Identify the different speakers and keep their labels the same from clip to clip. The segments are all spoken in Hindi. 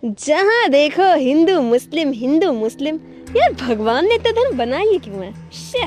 Speaker 1: जहाँ देखो हिंदू मुस्लिम। यार भगवान ने तो धर्म बनाया ही क्यों है?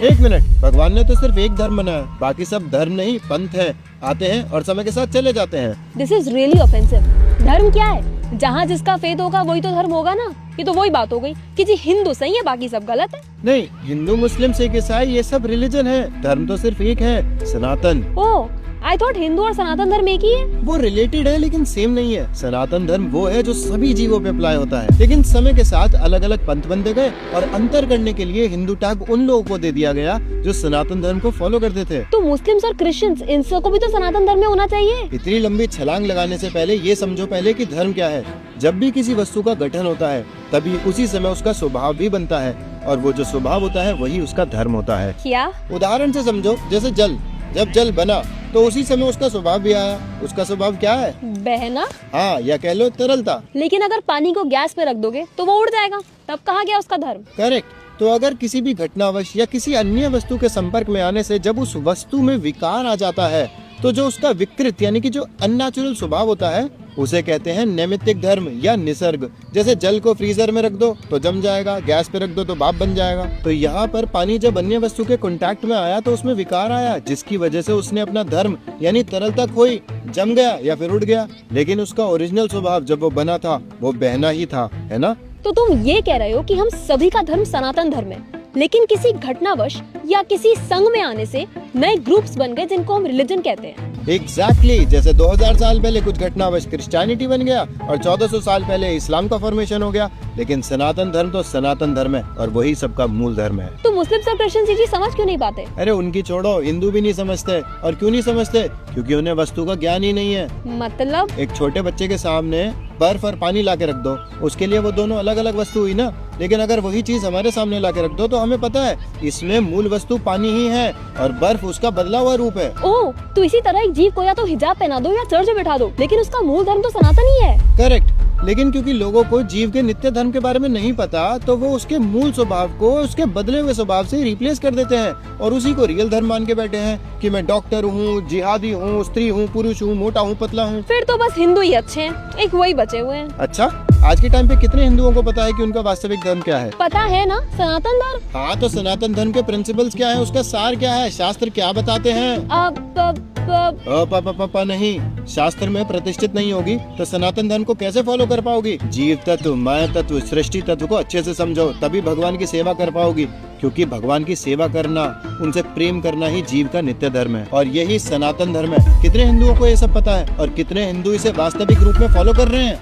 Speaker 2: एक मिनट, भगवान ने तो सिर्फ एक धर्म बनाया, बाकी सब धर्म नहीं पंथ है, आते हैं और समय के साथ चले जाते हैं।
Speaker 1: This is really offensive. धर्म क्या है? जहाँ जिसका फेथ होगा वही तो धर्म होगा ना। ये तो वही बात हो गई कि जी हिंदू सही है बाकी सब गलत है।
Speaker 2: नहीं, हिंदू मुस्लिम सिख ईसाई ये सब रिलीजन है, धर्म तो सिर्फ एक है, सनातन।
Speaker 1: ओह, आई थॉट हिंदू और सनातन धर्म एक ही है।
Speaker 2: वो रिलेटेड है लेकिन सेम नहीं है। सनातन धर्म वो है जो सभी जीवों पे अप्लाई होता है, लेकिन समय के साथ अलग अलग पंथ बनते गए और अंतर करने के लिए हिंदू टैग उन लोगों को दे दिया गया जो सनातन धर्म को फॉलो करते थे।
Speaker 1: तो मुस्लिम्स और क्रिश्चियंस इन सबको भी तो सनातन धर्म में होना चाहिए।
Speaker 2: इतनी लंबी छलांग लगाने से पहले ये समझो पहले कि धर्म क्या है। जब भी किसी वस्तु का गठन होता है तभी उसी समय उसका स्वभाव भी बनता है, और वो जो स्वभाव होता है वही उसका धर्म होता है।
Speaker 1: क्या?
Speaker 2: उदाहरण से समझो, जैसे जल, जब जल बना तो उसी समय उसका स्वभाव भी आया। उसका स्वभाव क्या है?
Speaker 1: बहना।
Speaker 2: हाँ, या कह लो तरलता।
Speaker 1: लेकिन अगर पानी को गैस पे रख दोगे तो वो उड़ जाएगा, तब कहाँ गया उसका धर्म?
Speaker 2: करेक्ट। तो अगर किसी भी घटनावश या किसी अन्य वस्तु के संपर्क में आने से जब उस वस्तु में विकार आ जाता है तो जो उसका विकृत यानी कि जो अननेचुरल स्वभाव होता है उसे कहते हैं नैमित्तिक धर्म या निसर्ग। जैसे जल को फ्रीजर में रख दो तो जम जाएगा, गैस पे रख दो तो भाप बन जाएगा। तो यहाँ पर पानी जब अन्य वस्तु के कांटेक्ट में आया तो उसमें विकार आया, जिसकी वजह से उसने अपना धर्म यानी तरलता खोई, जम गया या फिर उड़ गया। लेकिन उसका ओरिजिनल स्वभाव जब वो बना था वो बहना ही था, है ना?
Speaker 1: तो तुम ये कह रहे हो कि हम सभी का धर्म सनातन धर्म है, लेकिन किसी घटनावश या किसी संघ में आने से नए ग्रुप्स बन गए जिनको हम रिलीजन कहते हैं।
Speaker 2: एग्जैक्टली जैसे 2000 साल पहले कुछ घटनावश क्रिश्चियनिटी बन गया और 1400 साल पहले इस्लाम का फॉर्मेशन हो गया। लेकिन सनातन धर्म तो सनातन धर्म है और वही सबका मूल धर्म है।
Speaker 1: तो मुस्लिम और क्रिश्चियन जी समझ क्यों नहीं पाते?
Speaker 2: अरे उनकी छोड़ो, हिंदू भी नहीं समझते। और क्यों नहीं समझते? क्योंकि उन्हें वस्तु का ज्ञान ही नहीं है।
Speaker 1: मतलब?
Speaker 2: एक छोटे बच्चे के सामने बर्फ और पानी ला के रख दो, उसके लिए वो दोनों अलग अलग वस्तु हुई ना। लेकिन अगर वही चीज हमारे सामने ला के रख दो तो हमें पता है इसमें मूल वस्तु पानी ही है और बर्फ उसका बदला हुआ रूप है।
Speaker 1: ओह, तो इसी तरह एक जीव को या तो हिजाब पहना दो या चर्च में बैठा दो, लेकिन उसका मूल धर्म तो सनातन ही है।
Speaker 2: करेक्ट। लेकिन क्योंकि लोगों को जीव के नित्य धर्म के बारे में नहीं पता तो वो उसके मूल स्वभाव को उसके बदले हुए स्वभाव से रिप्लेस कर देते हैं और उसी को रियल धर्म मान के बैठे हैं कि मैं डॉक्टर हूँ, जिहादी हूँ, स्त्री हूँ, पुरुष हूँ, मोटा हूँ, पतला हूँ।
Speaker 1: फिर तो बस हिंदू ही अच्छे हैं, एक वही बचे हुए हैं।
Speaker 2: अच्छा, आज के टाइम पे कितने हिंदुओं को पता है कि उनका वास्तविक धर्म क्या है?
Speaker 1: पता है ना, सनातन धर्म।
Speaker 2: हाँ, तो सनातन धर्म के प्रिंसिपल्स क्या है, उसका सार क्या है, शास्त्र क्या बताते हैं? नहीं, शास्त्र में प्रतिष्ठित नहीं होगी तो सनातन धर्म को कैसे फॉलो कर पाओगी? जीव तत्व, माया तत्व, सृष्टि तत्व को अच्छे से समझो, तभी भगवान की सेवा कर पाओगी। क्योंकि भगवान की सेवा करना, उनसे प्रेम करना ही जीव का नित्य धर्म है और यही सनातन धर्म है। कितने हिंदुओं को ये सब पता है और कितने हिंदू इसे वास्तविक रूप में फॉलो कर रहे हैं?